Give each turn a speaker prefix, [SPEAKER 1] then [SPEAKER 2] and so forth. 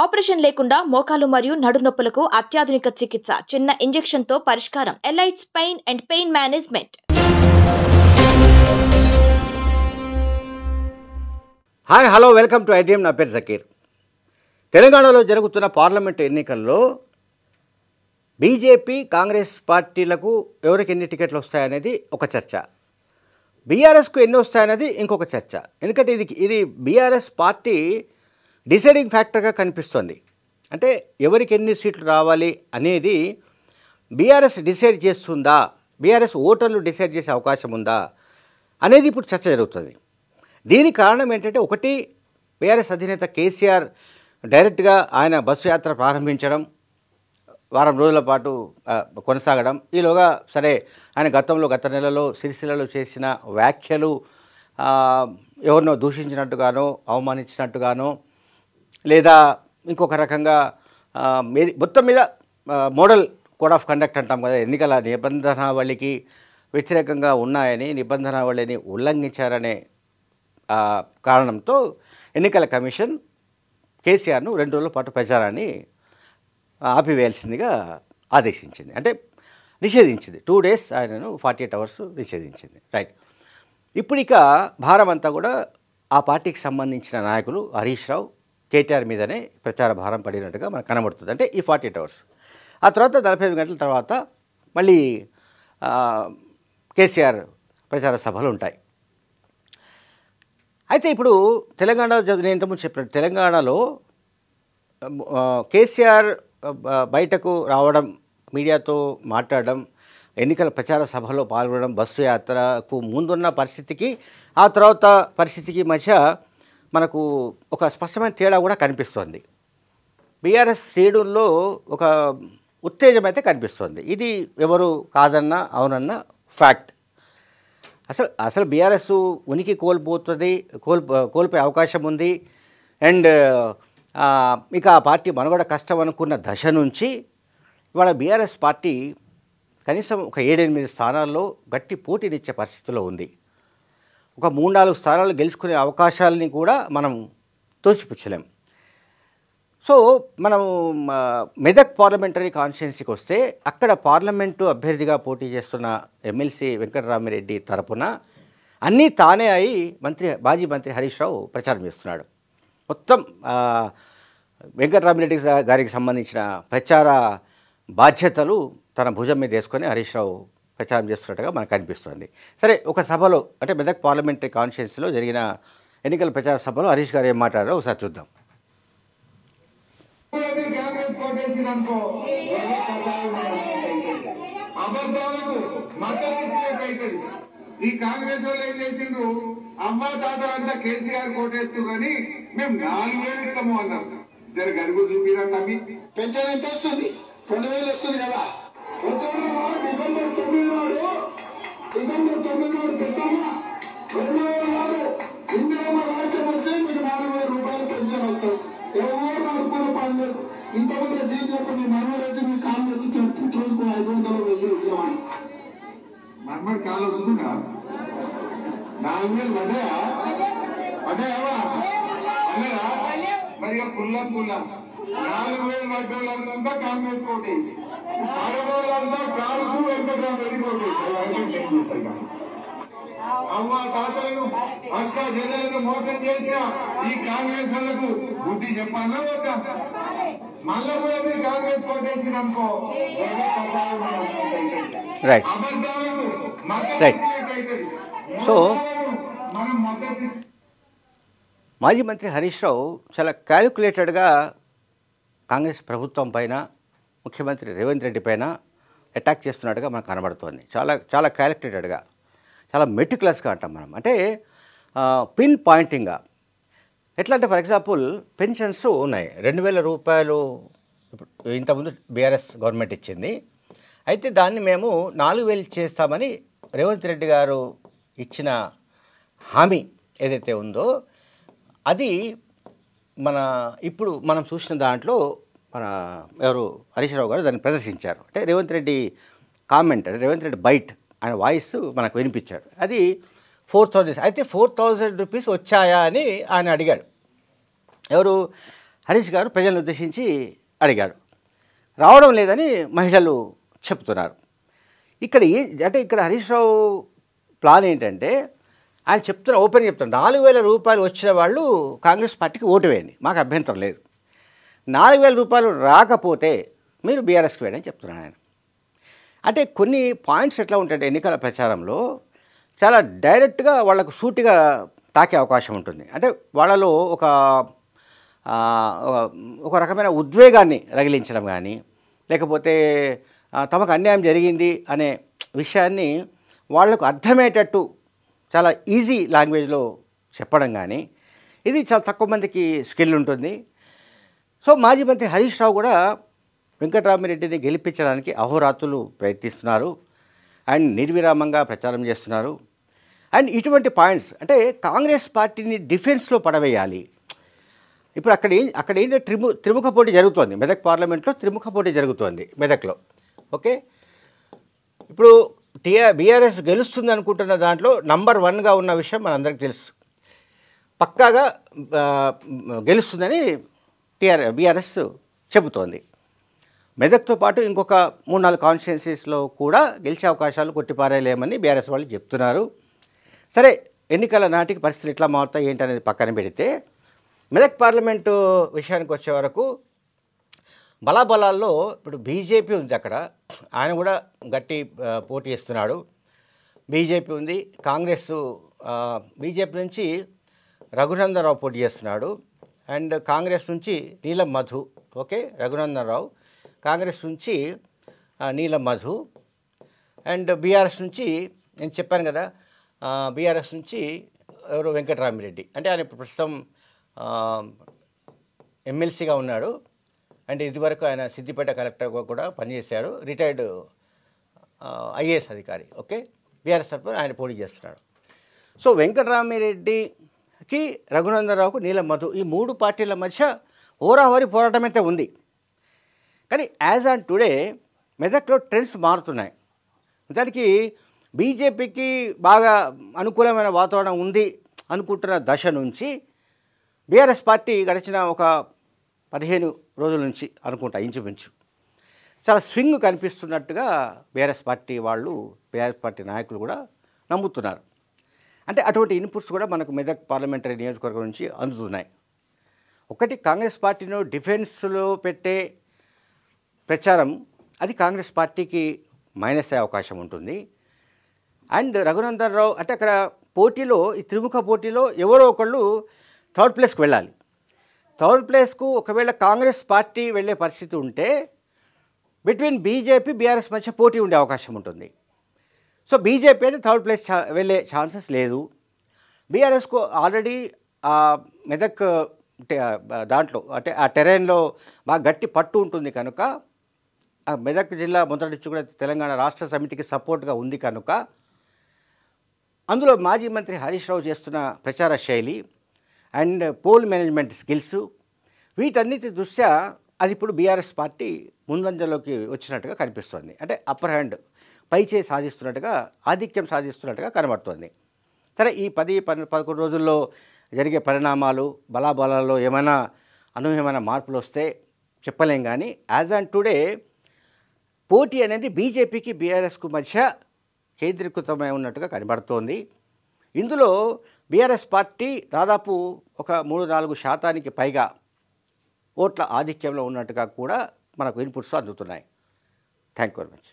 [SPEAKER 1] Operation లేకుండా మోకాలు మరియు నడునొప్పులకు అత్యాధునిక చికిత్స. చిన్న ఇంజెక్షన్ తో పరిష్కారం. Elites pain and pain management.
[SPEAKER 2] Hi hello welcome to IDM. నా పేరు జకీర్. తెలంగాణలో జరుగుతున్న పార్లమెంట్ ఎన్నికల్లో బీజేపీ కాంగ్రెస్ పార్టీలకు ఎవరికి ఎన్ని టికెట్లు వస్తాయనేది ఒక చర్చ, బీఆర్ఎస్కు ఎన్ని వస్తాయనేది ఇంకొక చర్చ. ఎందుకంటే ఇది బీఆర్ఎస్ పార్టీ డిసైడింగ్ ఫ్యాక్టర్గా కనిపిస్తుంది. అంటే ఎవరికి ఎన్ని సీట్లు రావాలి అనేది బీఆర్ఎస్ డిసైడ్ చేస్తుందా, బీఆర్ఎస్ ఓటర్లు డిసైడ్ చేసే అవకాశం ఉందా అనేది ఇప్పుడు చర్చ జరుగుతుంది. దీనికి కారణం ఏంటంటే, ఒకటి బీఆర్ఎస్ అధినేత కేసీఆర్ డైరెక్ట్గా ఆయన బస్సు యాత్ర ప్రారంభించడం, వారం రోజుల పాటు కొనసాగడం. ఈలోగా సరే ఆయన గత నెలలో సిరిసిల్లలో చేసిన వ్యాఖ్యలు ఎవరినో దూషించినట్టుగానో అవమానించినట్టుగానో లేదా ఇంకొక రకంగా మొత్తం మీద మోడల్ కోడ్ ఆఫ్ కండక్ట్ అంటాం కదా, ఎన్నికల నిబంధనావళికి వ్యతిరేకంగా ఉన్నాయని, నిబంధనావళిని ఉల్లంఘించారనే కారణంతో ఎన్నికల కమిషన్ కేసీఆర్ను 2 రోజుల పాటు ప్రచారాన్ని ఆపివేయాల్సిందిగా ఆదేశించింది. అంటే నిషేధించింది. 2 days ఆయనను 48 hours నిషేధించింది. రైట్. ఇప్పుడు ఇక భారం అంతా కూడా ఆ పార్టీకి సంబంధించిన నాయకులు హరీష్ రావు, కేటీఆర్ మీదనే ప్రచార భారం పడినట్టుగా మనకు కనబడుతుంది. అంటే ఈ 48 hours ఆ తర్వాత 45 గంటల తర్వాత మళ్ళీ కేసీఆర్ ప్రచార సభలు ఉంటాయి. అయితే ఇప్పుడు తెలంగాణలో నేను ఇంతకుముందు చెప్పినట్టు తెలంగాణలో కేసీఆర్ బయటకు రావడం, మీడియాతో మాట్లాడడం, ఎన్నికల ప్రచార సభలో పాల్గొనడం, బస్సు యాత్రకు ముందున్న పరిస్థితికి ఆ తర్వాత పరిస్థితికి మధ్య మనకు ఒక స్పష్టమైన తేడా కూడా కనిపిస్తోంది. బీఆర్ఎస్ శ్రేణుల్లో ఒక ఉత్తేజం అయితే కనిపిస్తోంది. ఇది ఎవరు కాదన్నా అవునన్నా ఫ్యాక్ట్. అసలు బీఆర్ఎస్ ఉనికి కోల్పోయే అవకాశం ఉంది. అండ్ ఇక ఆ పార్టీ మనుగడ కష్టం అనుకున్న దశ నుంచి ఇవాళ బీఆర్ఎస్ పార్టీ కనీసం ఒక 7-8 స్థానాల్లో గట్టి పోటీనిచ్చే పరిస్థితిలో ఉంది. ఒక 3-4 స్థానాలు గెలుచుకునే అవకాశాలని కూడా మనం తోసిపుచ్చలేం. సో మనం మెదక్ పార్లమెంటరీ కాన్స్టిట్యున్సీకి వస్తే, అక్కడ పార్లమెంటు అభ్యర్థిగా పోటీ చేస్తున్న ఎమ్మెల్సీ వెంకటరామిరెడ్డి తరపున అన్నీ తానే అయి మాజీ మంత్రి హరీష్ రావు ప్రచారం చేస్తున్నాడు. మొత్తం వెంకటరామిరెడ్డి గారికి సంబంధించిన ప్రచార బాధ్యతలు తన భుజం మీద వేసుకొని హరీష్ రావు ప్రచారం చేస్తున్నట్టుగా మనకు అనిపిస్తుంది. సరే, ఒక సభలో అంటే మెదక్ పార్లమెంటరీ కాన్స్టిట్యున్సీలో జరిగిన ఎన్నికల ప్రచార సభలో హరీష్ గారు ఏం మాట్లాడారో ఒకసారి చూద్దాం.
[SPEAKER 3] ఈ కాంగ్రెస్ వాళ్ళు ఏం చేసిండ్రు, అవ్వ తాత అంతా కేసీఆర్ కోటేస్తున్నారని మేము 4,000 ఇస్తాము అన్నాం. జర గడుగు చూపిరండి. అవి పెన్షన్ ఎంత వస్తుంది? 2,000 వస్తుంది కదా. డిసెంబర్ 9 నాడు పెట్టామా 2,000 ఇందిరమ్మ రాజ్యం వచ్చే మీకు 4,000 రూపాయలు పెన్షన్ వస్తాయి. ఎవరు నడుపుల పనులు ఇంతకుముందు సీనియర్ మీ మనవలు వచ్చి మీ కాళ్ళు వచ్చి పుట్టినరోజుకు 500,000 ఇవ్వమని మనమడి కాళ్ళు వస్తుందా? 4,000 పడ్డాయా? మరి పుల్లం 4,000 పడ్డోళ్ళంతా కాంగ్రెస్ కోటి, ఆడవాళ్ళంతా కాలుకు వెంకటరామరెడ్డి కోటి. అవ్వ తాతలను అక్క జనాలను మోసం చేసిన ఈ కాంగ్రెస్ వాళ్ళకు బుద్ధి చెప్పాలా వద్దా? మళ్ళా కూడా మీరు కాంగ్రెస్ కోటేసిన అనుకో అబద్ధాలకు
[SPEAKER 2] సో మాజీ మంత్రి హరీష్ రావు చాలా క్యాలిక్యులేటెడ్గా కాంగ్రెస్ ప్రభుత్వం పైన, ముఖ్యమంత్రి రేవంత్ రెడ్డి పైన అటాక్ చేస్తున్నట్టుగా మనకు కనబడుతోంది. చాలా క్యాలిక్యులేటెడ్గా, చాలా మెటిక్యులస్గా అంటాం మనం. అంటే పిన్ పాయింటింగ్గా. ఎట్లా అంటే, ఫర్ ఎగ్జాంపుల్ పెన్షన్స్ ఉన్నాయి, 2,000 రూపాయలు ఇంతకుముందు బీఆర్ఎస్ గవర్నమెంట్ ఇచ్చింది. అయితే దాన్ని మేము 4,000 చేస్తామని రేవంత్ రెడ్డి గారు ఇచ్చిన హామీ ఏదైతే ఉందో అది ఇప్పుడు మనం చూసిన దాంట్లో ఎవరు హరీష్ రావు గారు దాన్ని ప్రదర్శించారు. అంటే రేవంత్ రెడ్డి కామెంట్, రేవంత్ రెడ్డి బైట్, ఆయన వాయిస్ మనకు వినిపించాడు. అది 4,000. అయితే 4,000 రూపీస్ వచ్చాయా అని ఆయన అడిగాడు. ఎవరు? హరీష్ గారు ప్రజలను ఉద్దేశించి అడిగాడు. రావడం లేదని మహిళలు చెప్తున్నారు. అంటే ఇక్కడ హరీష్ రావు ప్లాన్ ఏంటంటే ఆయన ఓపెన్ చెప్తున్నారు, 4,000 రూపాయలు వచ్చిన వాళ్ళు కాంగ్రెస్ పార్టీకి ఓటు వేయండి, మాకు అభ్యంతరం లేదు. 4,000 రూపాయలు రాకపోతే మీరు బీఆర్ఎస్కి వేయండి అని చెప్తున్నాను ఆయన. అంటే కొన్ని పాయింట్స్ ఎట్లా ఉంటాయంటే ఎన్నికల ప్రచారంలో చాలా డైరెక్ట్గా వాళ్ళకు సూటిగా తాకే అవకాశం ఉంటుంది. అంటే వాళ్ళలో ఒక రకమైన ఉద్వేగాన్ని రగిలించడం కానీ, లేకపోతే తమకు అన్యాయం జరిగింది అనే విషయాన్ని వాళ్లకు అర్థమయ్యేటట్టు చాలా ఈజీ లాంగ్వేజ్లో చెప్పడం కానీ, ఇది చాలా తక్కువ మందికి స్కిల్ ఉంటుంది. సో మాజీ మంత్రి హరీష్ రావు కూడా వెంకటరామిరెడ్డిని గెలిపించడానికి అహోరాత్రులు ప్రయత్నిస్తున్నారు అండ్ నిర్విరామంగా ప్రచారం చేస్తున్నారు. అండ్ ఇటువంటి పాయింట్స్ అంటే కాంగ్రెస్ పార్టీని డిఫెన్స్లో పడవేయాలి. ఇప్పుడు అక్కడ ఏంటంటే త్రిముఖ పోటీ జరుగుతోంది. మెదక్ పార్లమెంట్లో త్రిముఖ పోటీ జరుగుతోంది మెదక్లో. ఓకే, ఇప్పుడు బీఆర్ఎస్ గెలుస్తుంది అనుకుంటున్న దాంట్లో నంబర్ 1గా ఉన్న విషయం మనందరికీ తెలుసు. పక్కాగా గెలుస్తుందని బీఆర్ఎస్ చెబుతోంది. మెదక్తో పాటు ఇంకొక 3-4 కాన్స్టిట్యున్సీస్లో కూడా గెలిచే అవకాశాలు కొట్టిపారేయలేమని బీఆర్ఎస్ వాళ్ళు చెప్తున్నారు. సరే, ఎన్నికల నాటికి పరిస్థితులు ఎట్లా మారుతాయి ఏంటనేది పక్కన పెడితే మెదక్ పార్లమెంటు విషయానికి వచ్చే వరకు బలాబలాల్లో ఇప్పుడు బీజేపీ ఉంది. అక్కడ ఆయన కూడా గట్టి పోటీ చేస్తున్నాడు. బీజేపీ ఉంది, కాంగ్రెస్ బీజేపీ నుంచి రఘునందన్ రావు పోటీ చేస్తున్నాడు. అండ్ కాంగ్రెస్ నుంచి నీలం మధు. ఓకే, రఘునందన్ రావు. కాంగ్రెస్ నుంచి నీలం మధు. అండ్ బీఆర్ఎస్ నుంచి నేను చెప్పాను కదా, బీఆర్ఎస్ నుంచి ఎవరు వెంకటరామిరెడ్డి. అంటే ఆయన ఇప్పుడు ప్రస్తుతం ఎమ్మెల్సీగా ఉన్నాడు. అండ్ ఇదివరకు ఆయన సిద్దిపేట కలెక్టర్గా కూడా పనిచేశాడు, రిటైర్డ్ ఐఏఎస్ అధికారి. ఓకే, బీఆర్ఎస్ తరఫున ఆయన పోటీ చేస్తున్నాడు. సో వెంకటరామిరెడ్డికి, రఘునందరావుకు, నీలం మధు ఈ 3 పార్టీల మధ్య హోరాహోరీ పోరాటం అయితే ఉంది. కానీ యాజ్ ఆన్ టుడే మెదక్లో ట్రెండ్స్ మారుతున్నాయి. దానికి బీజేపీకి బాగా అనుకూలమైన వాతావరణం ఉంది అనుకుంటున్న దశ నుంచి బీఆర్ఎస్ పార్టీ గడిచిన ఒక 15 రోజుల నుంచి అనుకుంటా ఇంచుమించు చాలా స్వింగ్ కనిపిస్తున్నట్టుగా బీఆర్ఎస్ పార్టీ నాయకులు కూడా నమ్ముతున్నారు. అంటే అటువంటి ఇన్పుట్స్ కూడా మనకు మెదక్ పార్లమెంటరీ నియోజకవర్గం నుంచి అందుతున్నాయి. ఒకటి, కాంగ్రెస్ పార్టీను డిఫెన్స్లో పెట్టే ప్రచారం అది కాంగ్రెస్ పార్టీకి మైనస్ అయ్యే అవకాశం ఉంటుంది. అండ్ రఘునందన్ రావు అంటే అక్కడ పోటీలో, ఈ త్రిముఖ పోటీలో ఎవరో ఒకళ్ళు థర్డ్ ప్లేస్కి వెళ్ళాలి. థర్డ్ ప్లేస్కు ఒకవేళ కాంగ్రెస్ పార్టీ వెళ్ళే పరిస్థితి ఉంటే బిట్వీన్ బీజేపీ బీఆర్ఎస్ మధ్య పోటీ ఉండే అవకాశం ఉంటుంది. సో బీజేపీ అయితే థర్డ్ ప్లేస్ వెళ్ళే ఛాన్సెస్ లేదు. బీఆర్ఎస్కు ఆల్రెడీ మెదక్ దాంట్లో అంటే ఆ టెరైన్లో బాగా గట్టి పట్టు ఉంటుంది కనుక, మెదక్ జిల్లా మొదటి నుంచి కూడా తెలంగాణ రాష్ట్ర సమితికి సపోర్ట్గా ఉంది కనుక, అందులో మాజీ మంత్రి హరీష్ రావు చేస్తున్న ప్రచార శైలి అండ్ పోల్ మేనేజ్మెంట్ స్కిల్స్, వీటన్నిటి దృష్ట్యా అది ఇప్పుడు బీఆర్ఎస్ పార్టీ ముందంజలోకి వచ్చినట్టుగా కనిపిస్తుంది. అంటే అప్పర్ హ్యాండ్, పైచేయి సాధిస్తున్నట్టుగా, ఆధిక్యం సాధిస్తున్నట్టుగా కనబడుతుంది. సరే, ఈ 10-11 రోజుల్లో జరిగే పరిణామాలు, బలాబలాల్లో ఏమైనా అనూహ్యమైన మార్పులు వస్తే చెప్పలేం. కానీ యాజ్ ఆన్ టుడే పోటీ అనేది బీజేపీకి బీఆర్ఎస్కు మధ్య కేంద్రీకృతమై ఉన్నట్టుగా కనబడుతోంది. ఇందులో బీఆర్ఎస్ పార్టీ దాదాపు ఒక 3-4% పైగా ఓట్ల ఆధిక్యంలో ఉన్నట్టుగా కూడా మనకు ఇన్పుట్స్ అందుతున్నాయి. Thank you very much.